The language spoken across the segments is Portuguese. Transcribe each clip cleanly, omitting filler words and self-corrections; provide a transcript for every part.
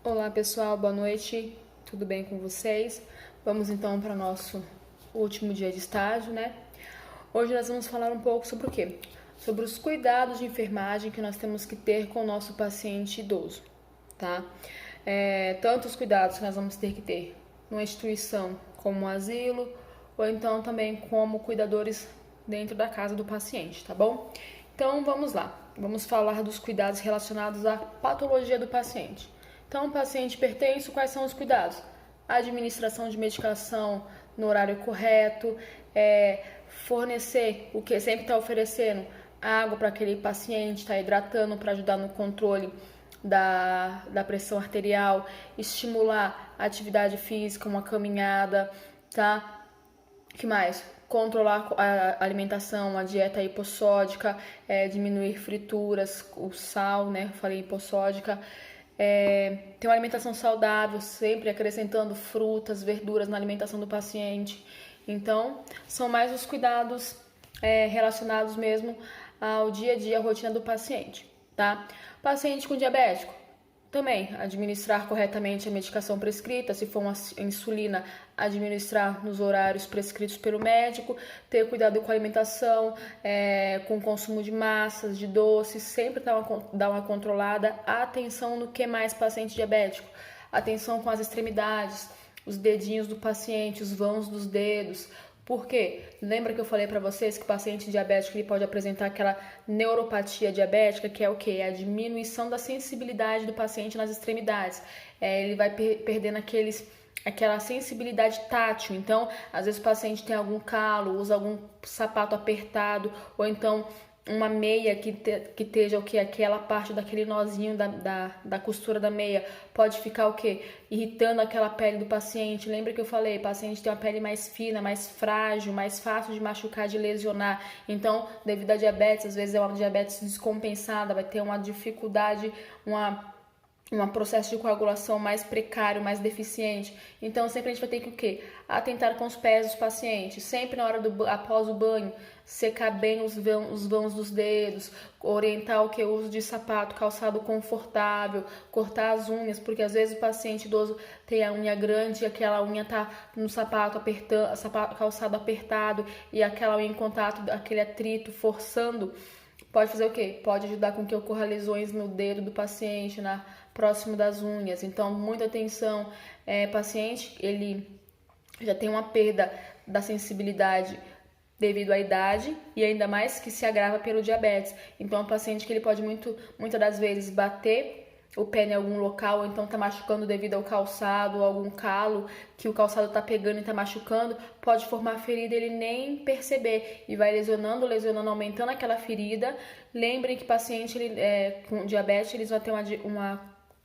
Olá pessoal, boa noite, tudo bem com vocês? Vamos então para o nosso último dia de estágio, né? Hoje nós vamos falar um pouco sobre o quê? Sobre os cuidados de enfermagem que nós temos que ter com o nosso paciente idoso, tá? Tanto os cuidados que nós vamos ter que ter numa instituição como um asilo, ou então também como cuidadores dentro da casa do paciente, tá bom? Então vamos lá, vamos falar dos cuidados relacionados à patologia do paciente. Então, o paciente hipertenso, quais são os cuidados? A administração de medicação no horário correto, fornecer o que sempre está oferecendo água para aquele paciente, está hidratando para ajudar no controle da pressão arterial, estimular a atividade física, uma caminhada, tá? Que mais? Controlar a alimentação, a dieta hipossódica, diminuir frituras, o sal, né? Falei hipossódica. Ter uma alimentação saudável, sempre acrescentando frutas, verduras na alimentação do paciente. Então, são mais os cuidados relacionados mesmo ao dia a dia, à rotina do paciente, tá? Paciente com diabético, também, administrar corretamente a medicação prescrita, se for uma insulina, administrar nos horários prescritos pelo médico, ter cuidado com a alimentação, com o consumo de massas, de doces, sempre dar uma controlada. Atenção no que mais paciente diabético, atenção com as extremidades, os dedinhos do paciente, os vãos dos dedos. Por quê? Lembra que eu falei para vocês que o paciente diabético ele pode apresentar aquela neuropatia diabética, que é o quê? É a diminuição da sensibilidade do paciente nas extremidades. Ele vai perdendo aquela sensibilidade tátil. Então, às vezes o paciente tem algum calo, usa algum sapato apertado, ou então uma meia que esteja o que? Aquela parte daquele nozinho da costura da meia pode ficar o que? Irritando aquela pele do paciente. Lembra que eu falei? O paciente tem uma pele mais fina, mais frágil, mais fácil de machucar, de lesionar. Então, devido à diabetes, às vezes é uma diabetes descompensada, vai ter uma dificuldade, um processo de coagulação mais precário, mais deficiente. Então, sempre a gente vai ter que o quê? Atentar com os pés dos pacientes. Sempre na hora após o banho, secar bem os vãos dos dedos, orientar o que? O uso de sapato, calçado confortável, cortar as unhas, porque às vezes o paciente idoso tem a unha grande e aquela unha tá no sapato apertando, calçado apertado e aquela unha em contato, aquele atrito forçando. Pode fazer o quê? Pode ajudar com que ocorra lesões no dedo do paciente, próximo das unhas. Então, muita atenção. Paciente, ele já tem uma perda da sensibilidade devido à idade e ainda mais que se agrava pelo diabetes. Então, é um paciente que ele pode muitas das vezes bater o pé em algum local, ou então tá machucando devido ao calçado, ou algum calo que o calçado tá pegando e tá machucando, pode formar ferida e ele nem perceber e vai lesionando, aumentando aquela ferida. Lembrem que paciente com diabetes, eles vão ter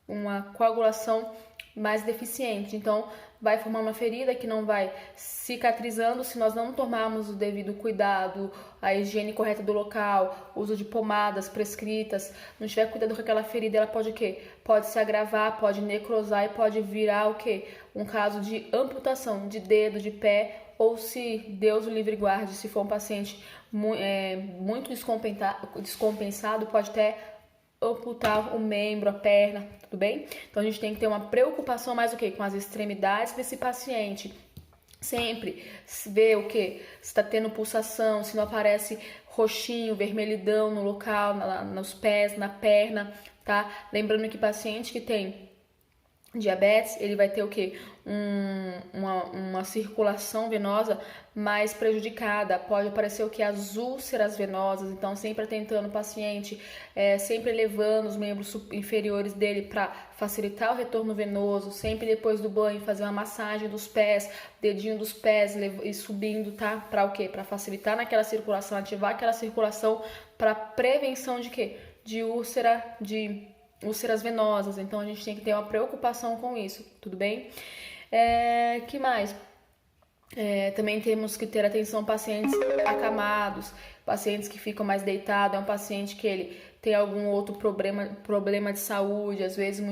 uma coagulação mais deficiente, então vai formar uma ferida que não vai cicatrizando se nós não tomarmos o devido cuidado, a higiene correta do local, uso de pomadas prescritas, não tiver cuidado com aquela ferida, ela pode o quê? Pode se agravar, pode necrosar e pode virar o quê? Um caso de amputação de dedo, de pé, ou se Deus o livre guarde, se for um paciente muito descompensado, pode até amputar o membro, a perna, tudo bem? Então a gente tem que ter uma preocupação mais o que? Com as extremidades desse paciente. Sempre ver o que? Se está tendo pulsação, se não aparece roxinho, vermelhidão no local, nos pés, na perna, tá? Lembrando que paciente que tem diabetes, ele vai ter o que? Uma circulação venosa mais prejudicada, pode aparecer o que? As úlceras venosas, então sempre atentando o paciente, sempre elevando os membros inferiores dele para facilitar o retorno venoso, sempre depois do banho fazer uma massagem dos pés, dedinho dos pés e subindo, tá? Para o que? Para facilitar naquela circulação, ativar aquela circulação para prevenção de quê? De úlceras venosas, então a gente tem que ter uma preocupação com isso, tudo bem? Que mais? Também temos que ter atenção a pacientes acamados, pacientes que ficam mais deitados, é um paciente que ele tem algum outro problema de saúde, às vezes,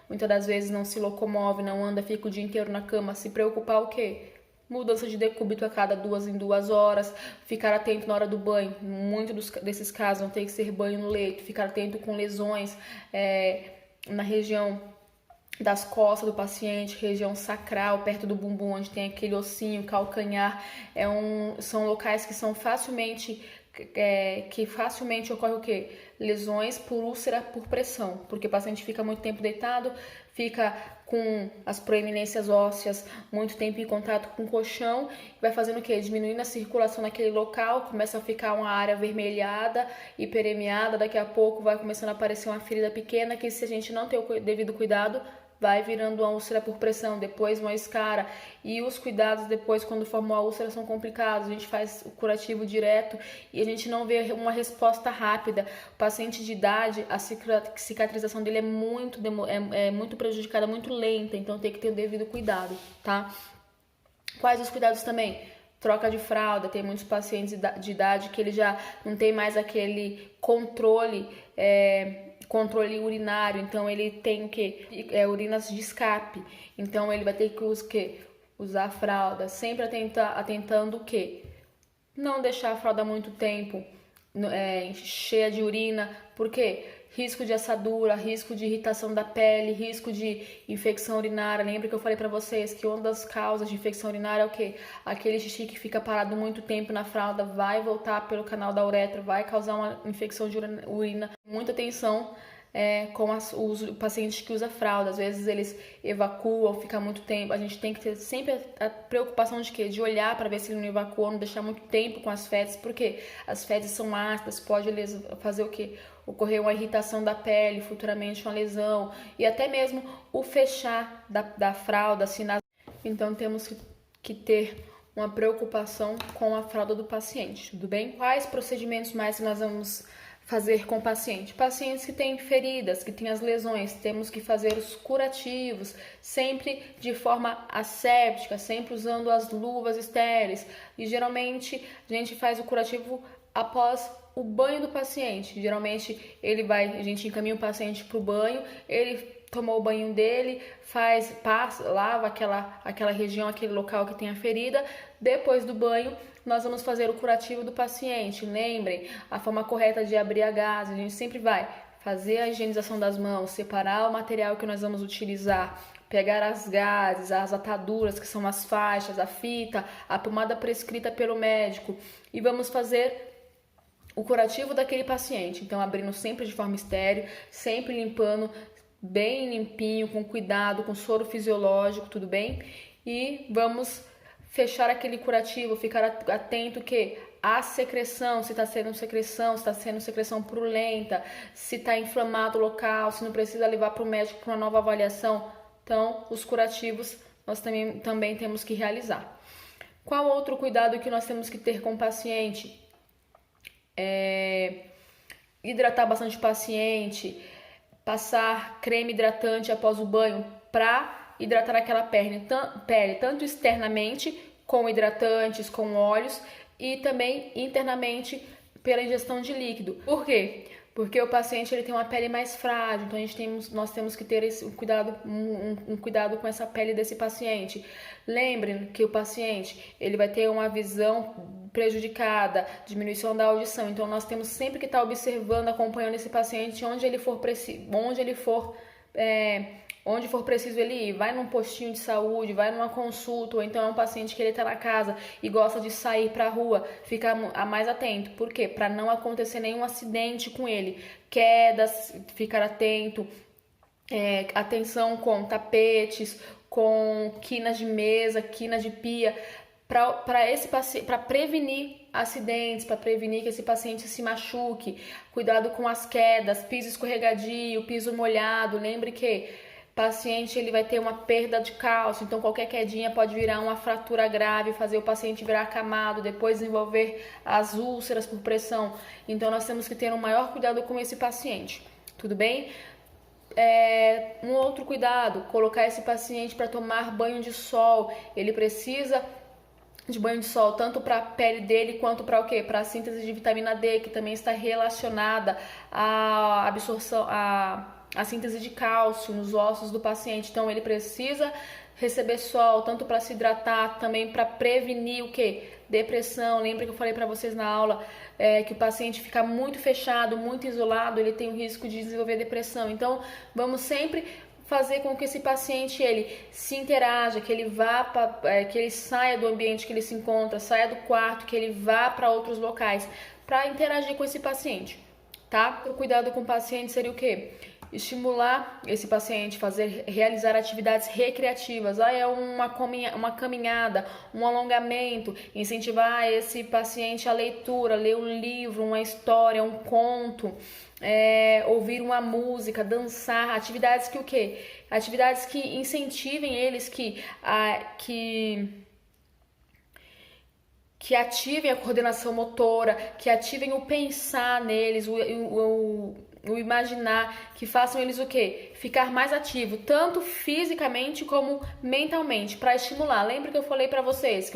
muitas das vezes não se locomove, não anda, fica o dia inteiro na cama, se preocupar o quê? Mudança de decúbito a cada 2 em 2 horas, ficar atento na hora do banho, muitos desses casos vão ter que ser banho no leito, ficar atento com lesões na região das costas do paciente, região sacral, perto do bumbum, onde tem aquele ossinho, calcanhar, são locais que são facilmente ocorre o quê? Lesões por úlcera por pressão, porque o paciente fica muito tempo deitado, fica com as proeminências ósseas muito tempo em contato com o colchão, vai fazendo o quê? Diminuindo a circulação naquele local, começa a ficar uma área avermelhada, hiperemiada, daqui a pouco vai começando a aparecer uma ferida pequena, que se a gente não ter o devido cuidado, vai virando uma úlcera por pressão, depois uma escara, e os cuidados depois quando formou a úlcera são complicados. A gente faz o curativo direto e a gente não vê uma resposta rápida. O paciente de idade, a cicatrização dele é muito prejudicada, muito lenta, então tem que ter o devido cuidado, tá? Quais os cuidados também? Troca de fralda, tem muitos pacientes de idade que ele já não tem mais aquele controle urinário, então ele tem o que? Urinas de escape, então ele vai ter que usar a fralda, sempre atentando o que? Não deixar a fralda muito tempo cheia de urina, porque risco de assadura, risco de irritação da pele, risco de infecção urinária. Lembra que eu falei pra vocês que uma das causas de infecção urinária é o quê? Aquele xixi que fica parado muito tempo na fralda vai voltar pelo canal da uretra, vai causar uma infecção de urina. Muita atenção com os pacientes que usam fralda. Às vezes eles evacuam, fica muito tempo. A gente tem que ter sempre a preocupação de quê? De olhar para ver se ele não evacuou, não deixar muito tempo com as fezes, porque as fezes são ácidas, pode fazer o quê? Ocorrer uma irritação da pele, futuramente uma lesão, e até mesmo o fechar da fralda, então temos que ter uma preocupação com a fralda do paciente, tudo bem? Quais procedimentos mais nós vamos fazer com o paciente? Pacientes que têm feridas, que têm as lesões, temos que fazer os curativos, sempre de forma asséptica, sempre usando as luvas estéreis, e geralmente a gente faz o curativo após o banho do paciente. Geralmente a gente encaminha o paciente para o banho, ele tomou o banho dele, lava aquela região, aquele local que tem a ferida. Depois do banho, nós vamos fazer o curativo do paciente. Lembrem, a forma correta de abrir a gase, a gente sempre vai fazer a higienização das mãos, separar o material que nós vamos utilizar, pegar as gases, as ataduras, que são as faixas, a fita, a pomada prescrita pelo médico, e vamos fazer o curativo daquele paciente. Então, abrindo sempre de forma estéril, sempre limpando bem limpinho, com cuidado, com soro fisiológico, tudo bem? E vamos fechar aquele curativo, ficar atento que a secreção, se está sendo secreção purulenta, se está inflamado o local, se não precisa levar para o médico para uma nova avaliação. Então, os curativos nós também temos que realizar. Qual outro cuidado que nós temos que ter com o paciente? Hidratar bastante o paciente, passar creme hidratante após o banho para hidratar aquela pele, tanto externamente com hidratantes, com óleos, e também internamente pela ingestão de líquido. Por quê? Porque o paciente ele tem uma pele mais frágil, então nós temos que ter um cuidado com essa pele desse paciente. Lembrem que o paciente ele vai ter uma visão prejudicada, diminuição da audição, então nós temos sempre que estar observando, acompanhando esse paciente onde for preciso ele ir. Vai num postinho de saúde, vai numa consulta, ou então é um paciente que ele está na casa e gosta de sair para a rua, ficar mais atento. Por quê? Para não acontecer nenhum acidente com ele. Quedas, ficar atento, atenção com tapetes, com quinas de mesa, quinas de pia, para prevenir acidentes, para prevenir que esse paciente se machuque. Cuidado com as quedas, piso escorregadio, piso molhado. Lembre que paciente ele vai ter uma perda de cálcio, então qualquer quedinha pode virar uma fratura grave, fazer o paciente virar acamado, depois desenvolver as úlceras por pressão. Então nós temos que ter um maior cuidado com esse paciente, tudo bem? Um outro cuidado, colocar esse paciente para tomar banho de sol. Ele precisa de banho de sol tanto para a pele dele quanto para o quê? Para a síntese de vitamina D, que também está relacionada à absorção, a síntese de cálcio nos ossos do paciente. Então ele precisa receber sol, tanto para se hidratar, também para prevenir o quê? Depressão. Lembra que eu falei para vocês na aula que o paciente fica muito fechado, muito isolado, ele tem o risco de desenvolver depressão. Então vamos sempre fazer com que esse paciente ele se interaja, que ele vá que ele saia do ambiente que ele se encontra, saia do quarto, que ele vá para outros locais para interagir com esse paciente, tá? O cuidado com o paciente seria o quê? Estimular esse paciente, realizar atividades recreativas, é uma caminhada, um alongamento, incentivar esse paciente a leitura, ler um livro, uma história, um conto, ouvir uma música, dançar, atividades que o quê? Atividades que incentivem eles, que ativem a coordenação motora, que ativem o pensar neles, o imaginar, que façam eles o quê? Ficar mais ativo, tanto fisicamente como mentalmente, para estimular. Lembra que eu falei para vocês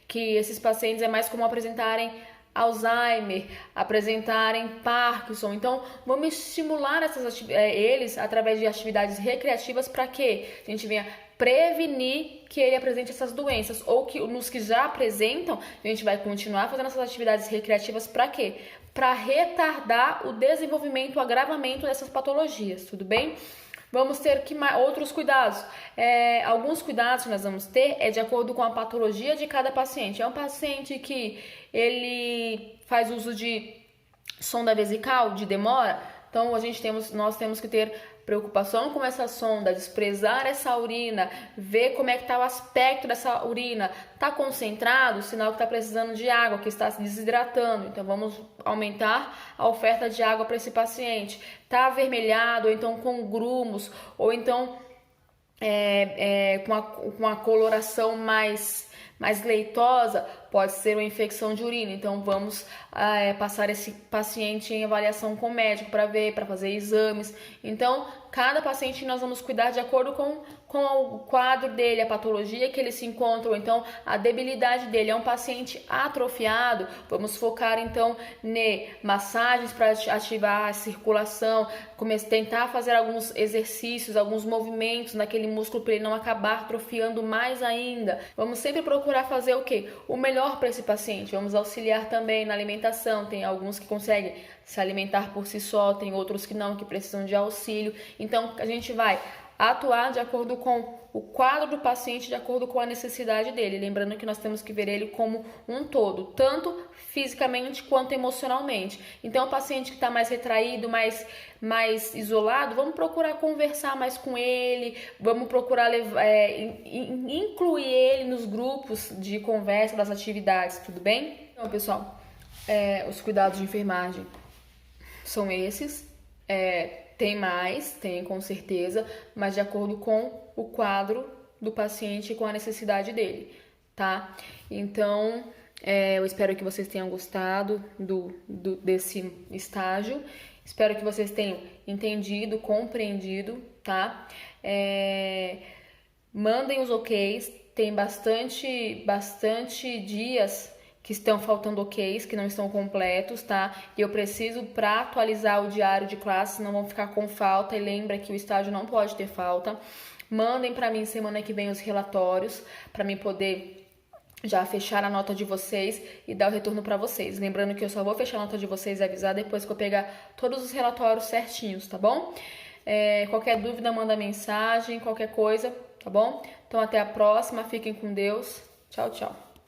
que esses pacientes é mais comum apresentarem Alzheimer, apresentarem Parkinson. Então, vamos estimular eles através de atividades recreativas para que a gente venha prevenir que ele apresente essas doenças, ou que nos que já apresentam, a gente vai continuar fazendo essas atividades recreativas para quê? Para retardar o desenvolvimento, o agravamento dessas patologias, tudo bem? Vamos ter outros cuidados. Alguns cuidados que nós vamos ter de acordo com a patologia de cada paciente. É um paciente que ele faz uso de sonda vesical, de demora, então nós temos que ter preocupação com essa sonda, desprezar essa urina, ver como é que está o aspecto dessa urina, está concentrado, sinal que está precisando de água, que está se desidratando, então vamos aumentar a oferta de água para esse paciente. Está avermelhado, ou então com grumos, ou então com a coloração mais leitosa, pode ser uma infecção de urina. Então vamos passar esse paciente em avaliação com o médico para fazer exames. Então cada paciente nós vamos cuidar de acordo com o quadro dele, a patologia que ele se encontra, ou então a debilidade dele. É um paciente atrofiado, vamos focar então massagens para ativar a circulação, tentar fazer alguns exercícios, alguns movimentos naquele músculo para ele não acabar atrofiando mais ainda. Vamos sempre procurar fazer o quê? O melhor para esse paciente. Vamos auxiliar também na alimentação. Tem alguns que conseguem se alimentar por si só, tem outros que não, que precisam de auxílio. Então a gente vai atuar de acordo com o quadro do paciente, de acordo com a necessidade dele. Lembrando que nós temos que ver ele como um todo, tanto fisicamente quanto emocionalmente. Então, o paciente que está mais retraído, mais isolado, vamos procurar conversar mais com ele, vamos procurar incluir ele nos grupos de conversa das atividades, tudo bem? Então, pessoal, os cuidados de enfermagem são esses. Tem com certeza, mas de acordo com o quadro do paciente e com a necessidade dele, tá? Então, eu espero que vocês tenham gostado desse estágio. Espero que vocês tenham entendido, compreendido, tá? Mandem os OKs, tem bastante dias que estão faltando OKs, que não estão completos, tá? E eu preciso para atualizar o diário de classe, senão vão ficar com falta. E lembra que o estágio não pode ter falta. Mandem para mim semana que vem os relatórios, para mim poder já fechar a nota de vocês e dar o retorno para vocês. Lembrando que eu só vou fechar a nota de vocês e avisar depois que eu pegar todos os relatórios certinhos, tá bom? Qualquer dúvida, manda mensagem, qualquer coisa, tá bom? Então até a próxima, fiquem com Deus. Tchau, tchau.